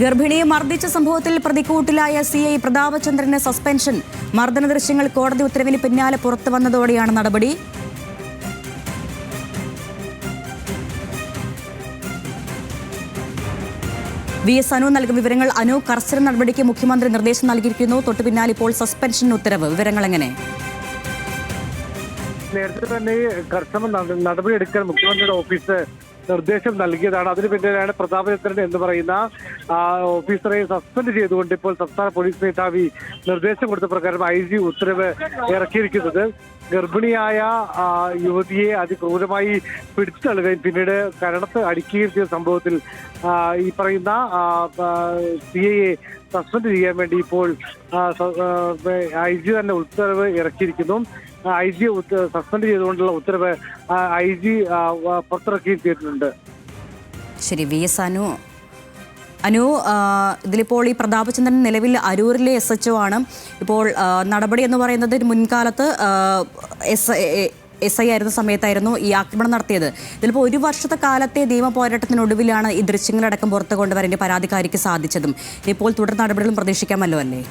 ഗർഭിണിയെ മർദ്ദിച്ച സംഭവത്തിൽ പ്രതിക്കൂട്ടിലായ CI പ്രതാപചന്ദ്രന് suspension. മർദ്ദന ദൃശ്യങ്ങൾ കോടതി ഉത്തരവിന് പിന്നാലെ പുറത്തു വന്നതോടെയാണ് നടപടി. VS അനു നൽകും വിവരങ്ങൾ. അനു, കർശന നടപടിക്ക് മുഖ്യമന്ത്രി നിർദ്ദേശം നൽകിയിരിക്കുന്നു. തൊട്ടു പിന്നാലെ ഇപ്പോൾ സസ്പെൻഷൻ ഉത്തരവ്. വിവരങ്ങൾ എങ്ങനെ? നേരത്തെ തന്നെ കർശന നടപടിയെടുക്കാൻ മുഖ്യമന്ത്രിയുടെ ഓഫീസ് നിർദ്ദേശം നൽകിയതാണ്. അതിന് പിന്നാലെയാണ് പ്രതാപചന്ദ്രൻ എന്ന് പറയുന്ന ഓഫീസറെ സസ്പെൻഡ് ചെയ്തുകൊണ്ട് ഇപ്പോൾ സംസ്ഥാന പോലീസ് മേധാവി നിർദ്ദേശം കൊടുത്ത പ്രകാരം IG ഉത്തരവ് ഇറക്കിയിരിക്കുന്നത്. ഗർഭിണിയായ യുവതിയെ അതിക്രൂരമായി പിടിച്ചുതള്ളുകയും പിന്നീട് കരണത്ത് അടിക്കുകയും ചെയ്ത സംഭവത്തിൽ ഈ പറയുന്ന CIയെ സസ്പെൻഡ് ചെയ്യാൻ വേണ്ടി ഇപ്പോൾ IG തന്നെ ഉത്തരവ് ഇറക്കിയിരിക്കുന്നു. IG സസ്പെൻഡ് ചെയ്തുകൊണ്ടുള്ള ഉത്തരവ് IG പുറത്തിറക്കുകയും ചെയ്തിട്ടുണ്ട്. ശരി, VS അനു, ഇതിലിപ്പോൾ ഈ പ്രതാപചന്ദ്രൻ നിലവിൽ അരൂരിലെ SHO ആണ്. ഇപ്പോൾ നടപടി എന്ന് പറയുന്നത് മുൻകാലത്ത് SI ആയിരുന്ന സമയത്തായിരുന്നു ഈ ആക്രമണം നടത്തിയത്. ഇതിലിപ്പോൾ 1 വർഷത്തെ കാലത്തെ നിയമ പോരാട്ടത്തിനൊടുവിലാണ് ഈ ദൃശ്യങ്ങളടക്കം പുറത്തു കൊണ്ടുവരാൻ പരാതിക്കാരിക്ക് സാധിച്ചതും. ഇപ്പോൾ തുടർ നടപടികളും പ്രതീക്ഷിക്കാമല്ലോ അല്ലേ?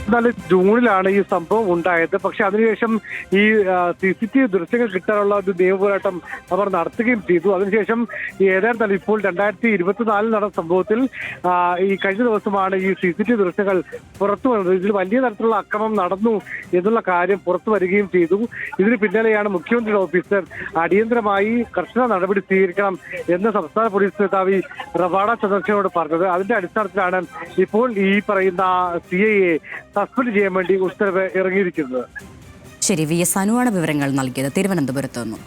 എന്നാൽ ജൂണിലാണ് ഈ സംഭവം ഉണ്ടായത്. പക്ഷെ അതിനുശേഷം ഈ CCTV ദൃശ്യങ്ങൾ കിട്ടാനുള്ള ഒരു നിയമപോരാട്ടം അവർ നടത്തുകയും ചെയ്തു. അതിനുശേഷം ഏതായാലും ഇപ്പോൾ 2024 നടന്ന സംഭവത്തിൽ ഈ കഴിഞ്ഞ ദിവസമാണ് ഈ CCTV ദൃശ്യങ്ങൾ പുറത്തു വന്നത്. ഇതിൽ വലിയ തരത്തിലുള്ള അക്രമം നടന്നു എന്നുള്ള കാര്യം പുറത്തു വരികയും ചെയ്തു. ഇതിന് പിന്നാലെയാണ് മുഖ്യമന്ത്രിയുടെ ഓഫീസർ അടിയന്തരമായി കർശന നടപടി സ്വീകരിക്കണം എന്ന് സംസ്ഥാന പോലീസ് മേധാവി റവാഡ ചന്ദ്രശേഖരനോട് പറഞ്ഞത്. അതിന്റെ അടിസ്ഥാനത്തിലാണ് ഇപ്പോൾ ഈ പറയുന്ന CIയെ സസ്പെൻഡ് ചെയ്യാൻ വേണ്ടി ഉത്തരവ് ഇറങ്ങിയിരിക്കുന്നത്. ശരി, VS അനുവാണ് വിവരങ്ങൾ നൽകിയത് തിരുവനന്തപുരത്ത് നിന്നും.